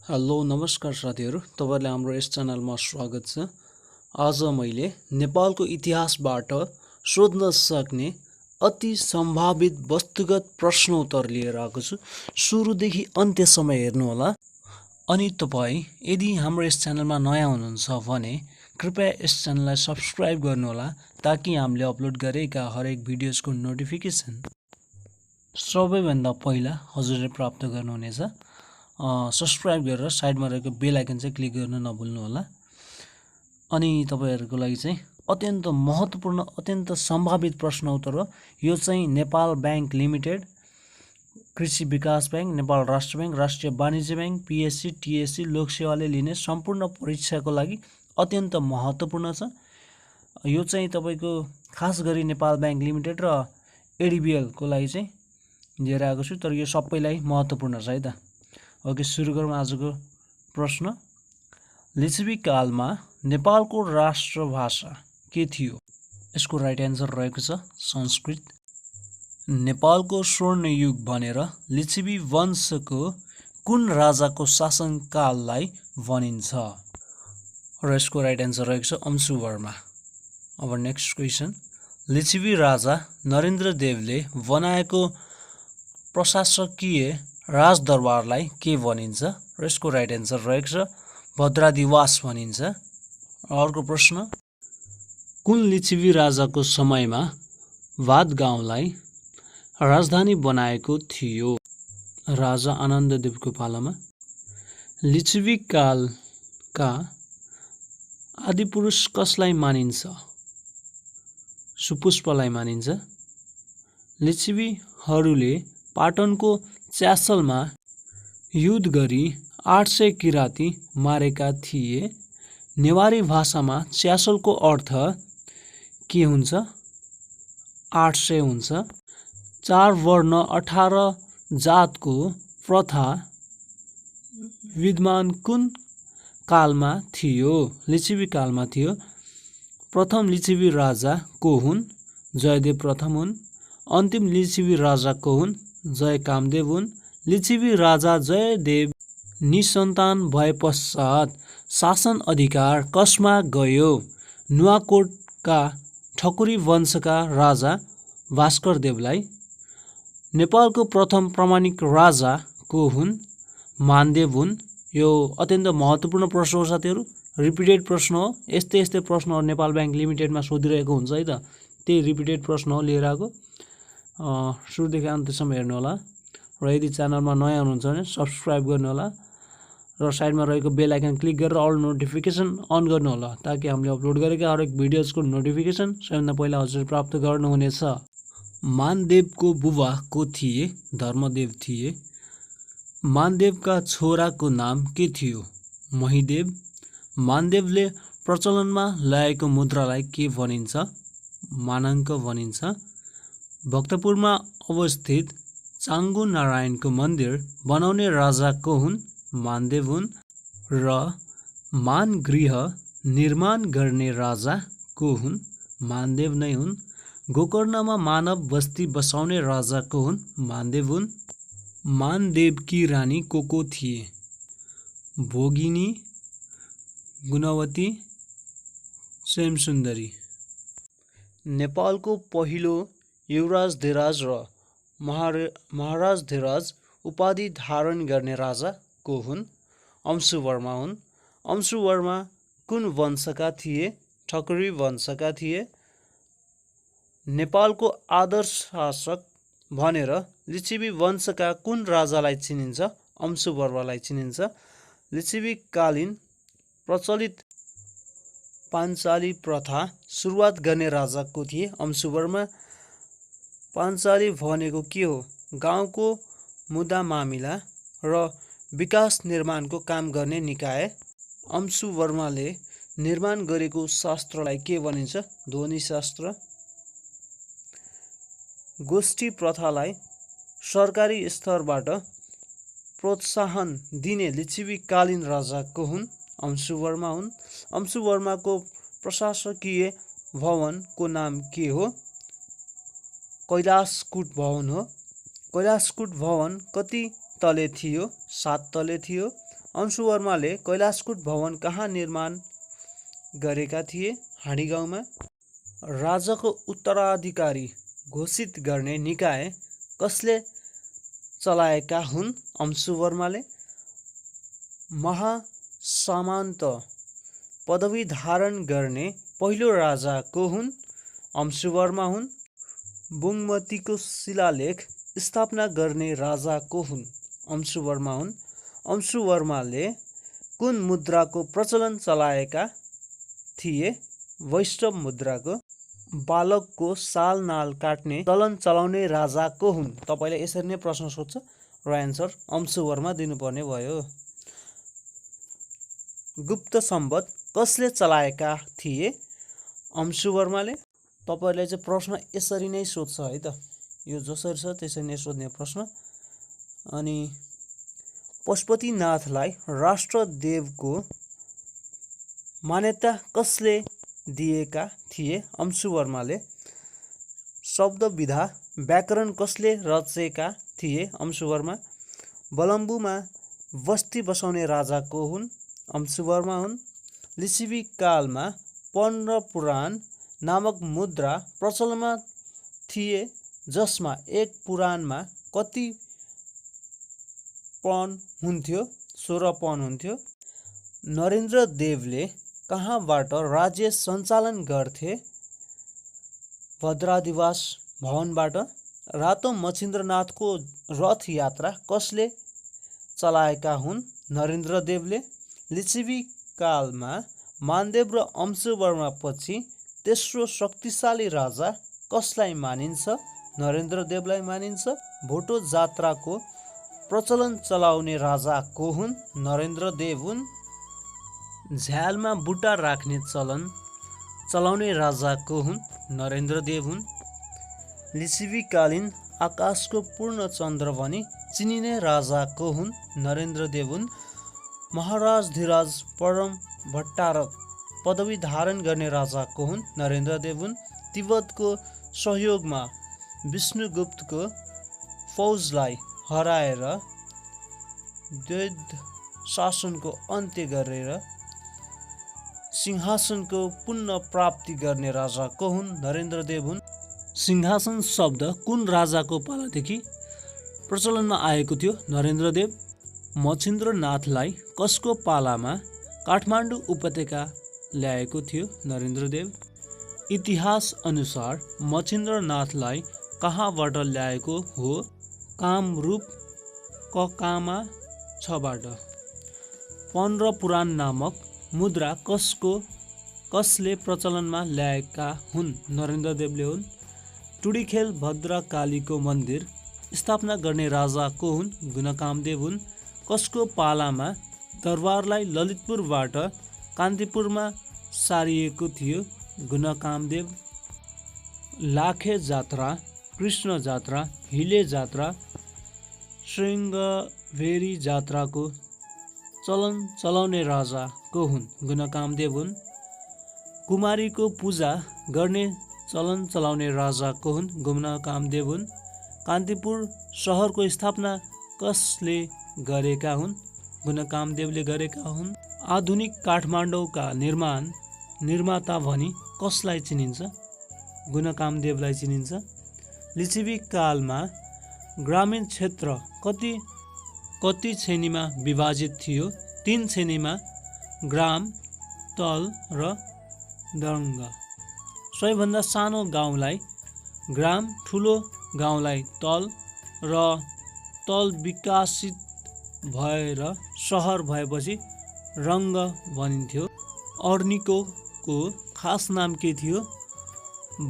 Hello नमस्कार साथीहरू, तपाईहरुलाई हाम्रो यस च्यानलमा स्वागत छ। आज मैले नेपालको इतिहासबाट सोध्न सक्ने अति सम्भावित वस्तुगत प्रश्न उत्तर लिएर आएको छु। सुरुदेखि अन्त्यसम्म हेर्नु होला। अनि तपाई यदि हाम्रो यस च्यानलमा नयाँ हुनुहुन्छ भने कृपया यस च्यानललाई सब्स्क्राइब गर्नु होला ताकि हामीले अपलोड गरेका हरेक भिडियोजको नोटिफिकेसन सबैभन्दा पहिला हजुरले प्राप्त गर्नुहुनेछ। सब्स्क्राइब गरेर साइडमा रहेको बेल आइकन चाहिँ क्लिक गर्न नभुल्नु होला। अनि तपाईहरुको लागि चाहिँ अत्यन्त महत्त्वपूर्ण अत्यन्त सम्भावित प्रश्न उत्तर हो। यो चाहिँ नेपाल बैंक लिमिटेड, कृषि विकास बैंक, नेपाल राष्ट्र बैंक, राष्ट्रिय वाणिज्य बैंक, पीएससी, टीएससी, लोकसेवाले लिने सम्पूर्ण परीक्षाको लागि अत्यन्त महत्त्वपूर्ण छ। यो चाहिँ तपाईको खास गरी नेपाल बैंक लिमिटेड र एडीबीएल को लागि चाहिँ लिएर आएको छु, तर यो सबैलाई महत्त्वपूर्ण छ है त। ओके, सुरु गरौँ आजको प्रश्न। लिच्छवी कालमा नेपालको राष्ट्रभाषा के थियो? यसको राइट एन्सर रहेको छ संस्कृत। नेपालको स्वर्ण युग भनेर लिच्छवी वंशको कुन राजाको शासनकाललाई भनिन्छ? र यसको राइट एन्सर रहेको छ अंशुवर्मा। अब नेक्स्ट क्वेसन। लिच्छवी राजा नरेन्द्रदेवले बनाएको प्रशासकीय राजदरबारलाई के भनिन्छ? र यसको राइट एन्सर रहेको छ भद्रादिवास भनिन्छ। अर्को प्रश्न। कुन लिच्छवी राजाको समयमा भात गाउँलाई राजधानी बनाएको थियो? राजा आनन्ददेवको पालामा। लिच्छवी कालका आदिपुरुष कसलाई मानिन्छ? सुपुष्पलाई मानिन्छ। लिच्छवीहरूले पाटनको च्यासलमा युद्ध गरी 800 किराती मारेका थिए। नेवारी भाषामा च्यासलको अर्थ के हुन्छ? 800 हुन्छ। 4 वर्ण 18 जातको प्रथा विद्यमान कुन कालमा थियो? लिच्छवी कालमा थियो। प्रथम लिच्छवी राजा को हुन्? जयदेव प्रथम हुन्। अन्तिम लिच्छवी राजा को हुन्? जय कामदेव हुन्। लिच्छवी राजा जयदेव निसन्तान भए पश्चात शासन अधिकार कसमा गयो? नुवाकोटका ठकुरी वंशका राजा भास्करदेवलाई। नेपालको प्रथम प्रामाणिक राजा को हुन्? मानदेव हुन्। यो अत्यन्त महत्त्वपूर्ण प्रश्न हो साथीहरू, रिपिटेड प्रश्न हो। यस्तै प्रश्नहरू नेपाल बैंक लिमिटेडमा सोधिरहेको हुन्छ है त, त्यही रिपिटेड प्रश्न हो लिएर आएको। सुरुदेखि अन्त्यसम्म हेर्नु होला र यदि च्यानलमा नयाँ हुनुहुन्छ भने सब्स्क्राइब गर्नु होला र साइडमा रहेको बेल आइकन क्लिक गरेर अल नोटिफिकेसन अन गर्नु होला ताकि हामीले अपलोड गरेका हरेक भिडियोजको नोटिफिकेसन सबैभन्दा पहिला हजुर प्राप्त गर्नुहुनेछ। मानदेवको बुबा को थिए? धर्मदेव थिए। मानदेवका छोराको नाम के थियो? महिदेव। मानदेवले प्रचलनमा ल्याएको मुद्रालाई के भनिन्छ? मानाङ्क भनिन्छ। भक्तपुरमा अवस्थित चाङ्गु नारायणको मन्दिर बनाउने राजा को हुन्? मानदेव हुन्। र मानगृह निर्माण गर्ने राजा को हुन्? मानदेव नै हुन्। गोकर्णमा मानव बस्ती बसाउने राजा को हुन्? मानदेव हुन्। मानदेवकी रानी को थिए? भोगिनी, गुणवती, श्यामसुन्दरी। नेपालको पहिलो युवराजधिराज र महाराजधिराज उपाधि धारण गर्ने राजा को हुन्? अंशुवर्मा हुन्। अंशुवर्मा कुन वंशका थिए? ठकुरी वंशका थिए। नेपालको आदर्श शासक भनेर लिच्छवी वंशका कुन राजालाई चिनिन्छ? अंशुवर्मालाई चिनिन्छ। लिच्छवीकालीन प्रचलित पाञ्चाली प्रथा सुरुवात गर्ने राजा को थिए? अंशुवर्मा। पाञ्चाली भनेको के हो? गाउँको मुद्दा मामिला र विकास निर्माणको काम गर्ने निकाय। अंशुवर्माले निर्माण गरेको शास्त्रलाई के भनिन्छ? ध्वनि शास्त्र। गोष्ठी प्रथालाई सरकारी स्तरबाट प्रोत्साहन दिने लिच्छवीकालीन राजा को हुन्? अंशुवर्मा हुन्। अंशुवर्माको प्रशासकीय भवनको नाम के हो? कैलाशकूट भवन हो। कैलाशकूट भवन कति तले थियो? 7 तले थियो। अंशुवर्माले कैलाशकूट भवन कहाँ निर्माण गरेका थिए? हाँडी गाउँमा। राजाको उत्तराधिकारी घोषित गर्ने निकाय कसले चलाएका हुन्? अंशुवर्माले। महासामन्त पदवी धारण गर्ने पहिलो राजा को हुन्? अंशुवर्मा हुन्। बुङमतीको शिलालेख स्थापना गर्ने राजा को हुन्? अंशुवर्मा हुन्। अंशुवर्माले कुन मुद्राको प्रचलन चलाएका थिए? वैष्णव मुद्राको। बालकको साल नाल काट्ने चलन चलाउने राजा को हुन्? तपाईलाई यसरी नै प्रश्न सोध्छ र एन्सर अंशुवर्मा दिनुपर्ने भयो। गुप्त सम्वत कसले चलाएका थिए? अंशुवर्माले। तपाईलाई चाहिँ प्रश्न यसरी नै सोध्छ है त, यो जसरी छ त्यसरी नै सोध्ने प्रश्न। अनि पशुपतिनाथलाई राष्ट्रदेवको मान्यता कसले दिएका थिए? अंशुवर्माले। शब्द विधा व्याकरण कसले रचेका थिए? अंशुवर्मा। बलम्बुमा बस्ती बसाउने राजा को हुन्? अंशुवर्मा हुन्। लिच्छवी कालमा पन्ध्र पुराण नामक मुद्रा प्रचलनमा थिए, जसमा एक पुराणमा कति पन हुन्थ्यो? 16 पन हुन्थ्यो। नरेन्द्र देवले कहाँबाट राज्य सञ्चालन गर्थे? भद्रादिवास भवनबाट। रातो मच्छिन्द्रनाथको रथ यात्रा कसले चलाएका हुन्? नरेन्द्र देवले। लिच्छवी कालमा मानदेव र अंशुवर्मा पछि तेस्रो शक्तिशाली राजा कसलाई मानिन्छ? नरेन्द्र देवलाई मानिन्छ। भोटो जात्राको प्रचलन चलाउने राजा को हुन्? नरेन्द्र देव हुन्। झ्यालमा बुट्टा राख्ने चलन चलाउने राजा को हुन्? नरेन्द्र देव हुन्। लिच्छवीकालीन आकाशको पूर्ण चन्द्र भनी चिनिने राजा को हुन्? नरेन्द्र देव हुन्। महाराजधिराज परम भट्टारक पदवी धारण गर्ने राजा को हुन्? नरेन्द्र देव हुन्। तिब्बतको सहयोगमा विष्णुगुप्तको फौजलाई हराएर द्वैध शासनको अन्त्य गरेर सिंहासनको पुनः प्राप्ति गर्ने राजा को हुन्? नरेन्द्र देव हुन्। सिंहासन शब्द कुन राजाको पालादेखि प्रचलनमा आएको थियो? नरेन्द्र देव। मच्छिन्द्रनाथलाई कसको पालामा काठमाडौँ उपत्यका ल्याएको थियो? नरेन्द्र देव। इतिहास अनुसार मच्छिन्द्रनाथलाई कहाँबाट ल्याएको हो? कामरूप ककामा 6बाट। पन्ध्र पुराण नामक मुद्रा कसले प्रचलनमा ल्याएका हुन्? नरेन्द्र देवले हुन्। टुडीखेल भद्रकालीको मन्दिर स्थापना गर्ने राजा को हुन्? गुणकामदेव हुन्। कसको पालामा दरबारलाई ललितपुरबाट कान्तिपुरमा सारिएको थियो? गुणकामदेव। लाखे जात्रा, कृष्ण जात्रा, हिले जात्रा, श्रृङ्गवेरी जात्राको चलन चलाउने राजा को हुन्? गुणकामदेव हुन्। कुमारीको पूजा गर्ने चलन चलाउने राजा को हुन्? गुणकामदेव हुन्। कान्तिपुर सहरको स्थापना कसले गरेका हुन्? गुणकामदेवले गरेका हुन्। आधुनिक काठमाडौँका निर्माता भनी कसलाई चिनिन्छ? गुणकामदेवलाई चिनिन्छ। लिच्छवी कालमा ग्रामीण क्षेत्र कति श्रेणीमा विभाजित थियो? 3 श्रेणीमा, ग्राम, तल र दङ्ग। सबैभन्दा सानो गाउँलाई ग्राम, ठुलो गाउँलाई तल र तल विकसित भएर सहर भएपछि रङ्ग भनिन्थ्यो। अर्निको खास नाम के थियो?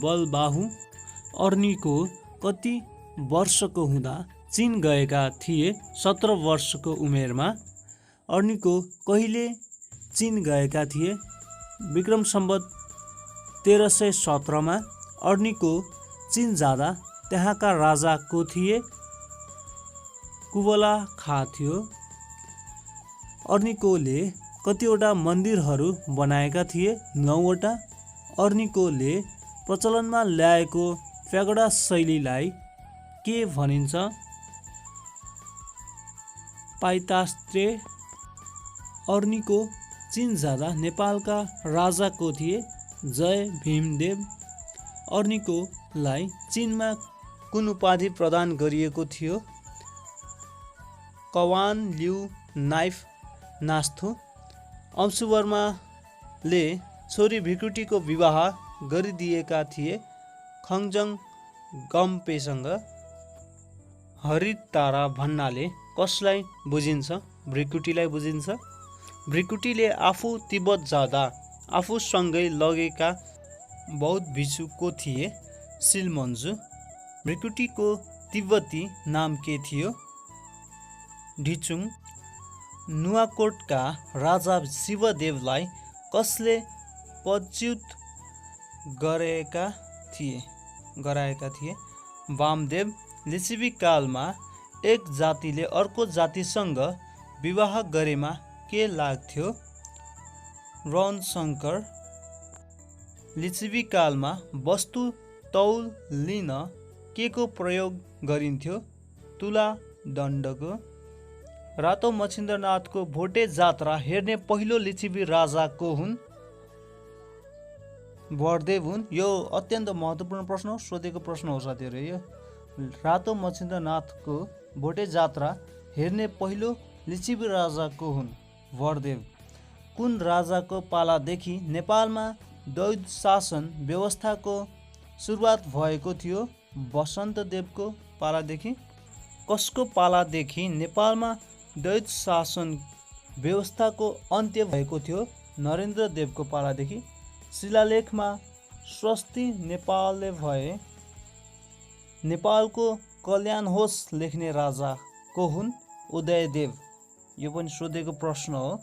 बलबाहु। अर्निको कति वर्षको हुँदा चीन गएका थिए? 17 वर्षको उमेरमा। अर्निको कहिले चीन गएका थिए? विक्रम सम्वत 1317 अर्निको चीन जाँदा त्यहाँका राजा को थिए? कुबला खा थियो। अर्निकोले कतिवटा मन्दिरहरू बनाएका थिए? 9वटा। अर्निकोले प्रचलनमा ल्याएको प्यागोडा शैलीलाई के भनिन्छ? पाइतास्त्रे अर्नीको चीन जाँदा नेपालका राजा को थिए? जय भीमदेव। अर्नीकोलाई चीनमा कुन उपाधि प्रदान गरिएको थियो? कवान लिउ नाइफ नास्थु। अंशुवर्माले छोरी भृकुटीको विवाह गरिदिएका थिए खञ्जङ गम्पेसँग। हरितारा भन्नाले कसलाई बुझिन्छ? भृकुटीलाई बुझिन्छ। भृकुटीले आफू तिब्बत जाँदा आफूसँगै लगेका बौद्ध भिक्षु को थिए? शिलमन्जु। भृकुटीको तिब्बती नाम के थियो? ढिचुङ। नुवाकोटका राजा शिवदेवलाई कसले पदच्युत गराएका थिए? वामदेव। लिच्छवी कालमा एक जातिले अर्को जातिसँग विवाह गरेमा के लाग्थ्यो? रणशङ्कर। लिच्छवी कालमा वस्तु तौल लिन के को प्रयोग गरिन्थ्यो? तुला दण्डको। रातो मच्छिन्द्रनाथको भोटे जात्रा हेर्ने पहिलो लिच्छवी राजा को हुन्? बरदेव हुन्। यो अत्यन्त महत्त्वपूर्ण प्रश्न सोधेको प्रश्न हो साथीहरू। यो रातो मच्छिन्द्रनाथको भोटे जात्रा हेर्ने पहिलो लिच्छवी राजा को हुन्? बरदेव। कुन राजाको पालादेखि नेपालमा द्वैध शासन व्यवस्थाको सुरुवात भएको थियो? वसन्तदेवको पालादेखि। कसको पालादेखि नेपालमा द्वैध शासन व्यवस्थाको अन्त्य भएको थियो? नरेन्द्रदेवको पालादेखि। शिलालेखमा स्वस्ति नेपालले भए नेपालको कल्याण होस् लेख्ने राजा को हुन्? उदयदेव। यो पनि सोधेको प्रश्न हो।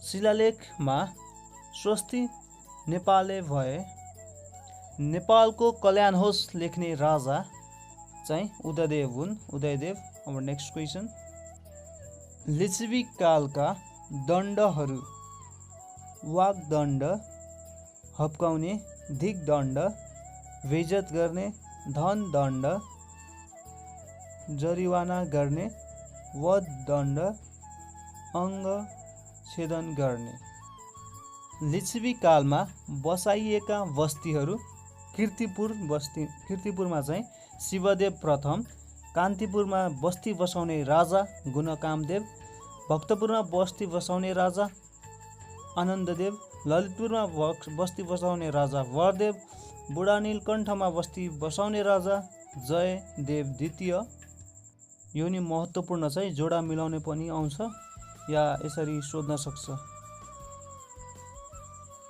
शिलालेखमा स्वस्ति नेपालले भए नेपालको कल्याण होस् लेख्ने राजा चाहिँ उदयदेव हुन्। उदयदेव। अब नेक्स्ट क्वेसन। लिच्छवी कालका दण्डहरू: वाग्दण्ड, हप्काउने, दिग्दण्ड, बेइज्जत गर्ने, धनदण्ड, जरिवाना गर्ने, वधदण्ड, अङ्ग छेदन गर्ने। लिच्छवी कालमा बसाइएका बस्तीहरू: कीर्तिपुरमा चाहिँ शिवदेव प्रथम, कान्तिपुरमा बस्ती बसाउने राजा गुणकामदेव, भक्तपुरमा बस्ती बसाउने राजा आनन्ददेव, ललितपुरमा बस्ती बसाउने राजा वरदेव, बुढानीलकण्ठमा बस्ती बसाउने राजा जयदेव द्वितीय। यो नि महत्त्वपूर्ण चाहिँ जोडा मिलाउने पनि आउँछ या यसरी सोध्न सक्छ।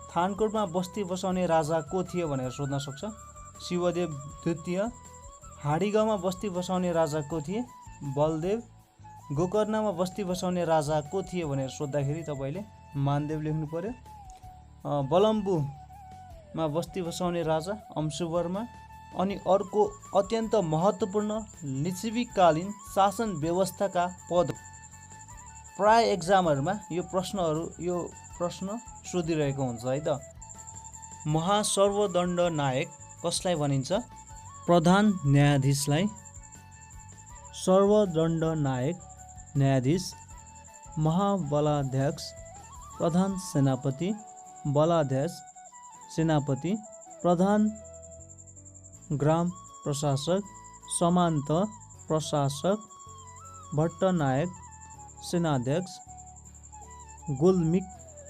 थानकोटमा बस्ती बसाउने राजा को थियो भनेर सोध्न सक्छ। शिवदेव द्वितीय। हाँडीगाउँमा बस्ती बसाउने राजा को थिए? बलदेव। गोकर्णमा बस्ती बसाउने राजा को थियो भनेर सोद्धाखेरि तपाईँले मानदेव लेख्नु पर्यो। बलम्बुमा बस्ती बसाउने राजा अंशुवर्मा। अनि अर्को अत्यन्त महत्त्वपूर्ण लिच्छवीकालीन शासन व्यवस्थाका पद। प्राय एक्जामहरूमा यो प्रश्न सोधिरहेको हुन्छ है त। महासर्वदण्ड नायक कसलाई भनिन्छ? प्रधान न्यायाधीशलाई। सर्वदण्ड नायक न्यायाधीश। महाबलाध्यक्ष प्रधान सेनापति, बलाध्यक्ष सेनापति, प्रधान ग्राम प्रशासक, सामन्त प्रशासक, भट्टनायक सेनाध्यक्ष, गुल्मिक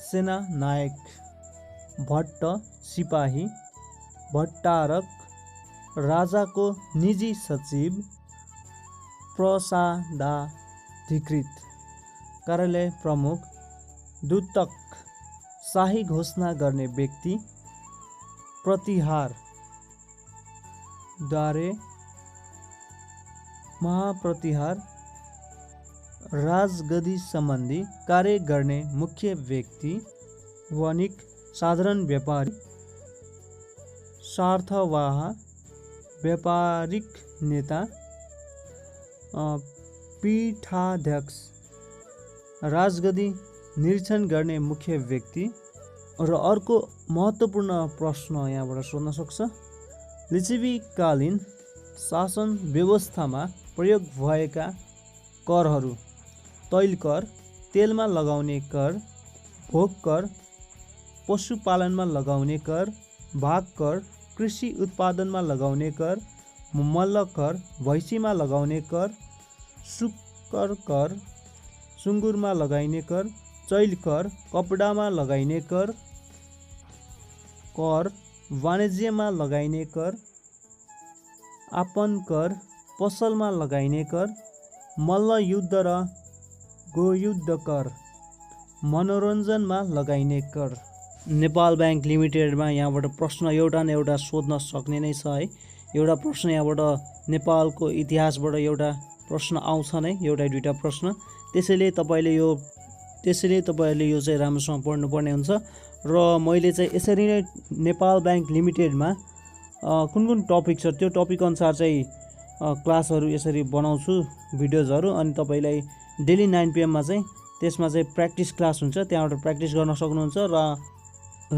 सेना नायक, भट्ट सिपाही, भट्टारक राजाको निजी सचिव, प्रसादाधिकृत कार्यालय प्रमुख, दूतक शाही घोषणा गर्ने व्यक्ति, प्रतिहार द्वारे महाप्रतिहार राजगद्दी सम्बन्धी कार्य गर्ने मुख्य व्यक्ति, वणिक साधारण व्यापारी, स्वार्थवाह व्यापारिक नेता, पीठाध्यक्ष राजगद्दी निरीक्षण गर्ने मुख्य व्यक्ति। र अर्को महत्त्वपूर्ण प्रश्न यहाँबाट सोध्न सक्छ। लिच्छवीकालीन शासन व्यवस्थामा प्रयोग भएका करहरू: तैल कर, तेलमा लगाउने कर, भोग कर, पशुपालनमा लगाउने कर, भाग कर, कृषि उत्पादनमा लगाउने कर, मल्ल कर, भैँसीमा लगाउने कर, सुकर कर, सुँगुरमा लगाइने कर, चैल कर, कपडामा लगाइने कर, वाणिज्यमा लगाइने कर, आपन कर, पसलमा लगाइने कर, मल्लयुद्ध र गोयुद्ध कर, मनोरञ्जनमा लगाइने कर। नेपाल ब्याङ्क लिमिटेडमा यहाँबाट प्रश्न एउटा न एउटा सोध्न सक्ने नै छ है। एउटा प्रश्न यहाँबाट नेपालको इतिहासबाट एउटा प्रश्न आउँछ नै, एउटा दुईवटा प्रश्न। त्यसैले तपाईँहरूले यो चाहिँ राम्रोसँग पढ्नुपर्ने हुन्छ। र मैले चाहिँ यसरी नै नेपाल ब्याङ्क लिमिटेडमा कुन कुन टपिक छ त्यो टपिक अनुसार चाहिँ क्लासहरू यसरी बनाउँछु, भिडियोजहरू। अनि तपाईँलाई डेली 9 PM मा चाहिँ त्यसमा चाहिँ प्र्याक्टिस क्लास हुन्छ, त्यहाँबाट प्र्याक्टिस गर्न सक्नुहुन्छ र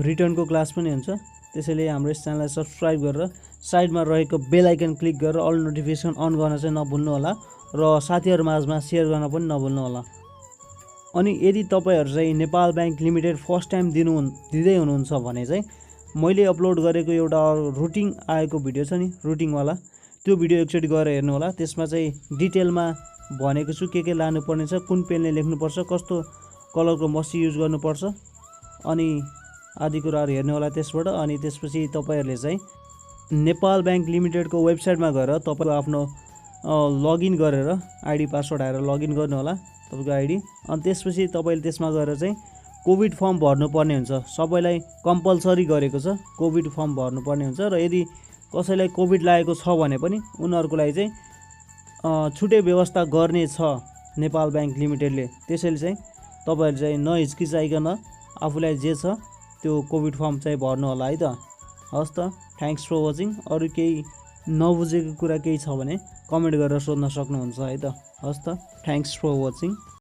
रिटर्नको क्लास पनि हुन्छ। त्यसैले हाम्रो यस च्यानललाई सब्सक्राइब गरेर साइडमा रहेको बेल आइकन क्लिक गरेर अल नोटिफिकेसन अन गर्न चाहिँ नभुल्नु होला र साथीहरू माझमा सेयर गर्न पनि नभुल्नु होला। अनि यदि तपाईँहरू चाहिँ Nepal bank limited first time दिँदै हुनुहुन्छ भने चाहिँ मैले अपलोड गरेको एउटा रुटिन आएको भिडियो छ नि, रुटिनवाला, त्यो भिडियो एकचोटि गएर हेर्नु होला। त्यसमा चाहिँ डिटेलमा भनेको छु के लानुपर्ने छ, कुन पेनले लेख्नुपर्छ, कस्तो कलरको मसी युज गर्नुपर्छ, अनि आदि कुराहरू हेर्नु होला त्यसबाट। अनि त्यसपछि तपाईँहरूले चाहिँ नेपाल ब्याङ्क लिमिटेडको वेबसाइटमा गएर तपाईँको आफ्नो लगइन गरेर आइडी पासवर्ड हालेर लगइन गर्नु होला तपाईँको आइडी। अनि त्यसपछि तपाईँले त्यसमा गएर चाहिँ कोभिड फर्म भर्नुपर्ने हुन्छ। सबैलाई कम्पलसरी गरेको छ, कोभिड फर्म भर्नुपर्ने हुन्छ। र यदि कसैलाई कोभिड लागेको छ भने पनि उनीहरूको लागि चाहिँ छुट्टै व्यवस्था गर्ने छ नेपाल ब्याङ्क लिमिटेडले। त्यसैले चाहिँ तपाईँहरू चाहिँ नहिचकिचाइकन आफूलाई जे छ त्यो कोभिड फर्म चाहिँ भर्नु होला है त। हस् त, थ्याङ्क्स फर वाचिङ। अरू केही नबुझेको कुरा केही छ भने कमेन्ट गरेर सोध्न सक्नुहुन्छ है त। हस् त, थ्याङ्क्स फर वाचिङ।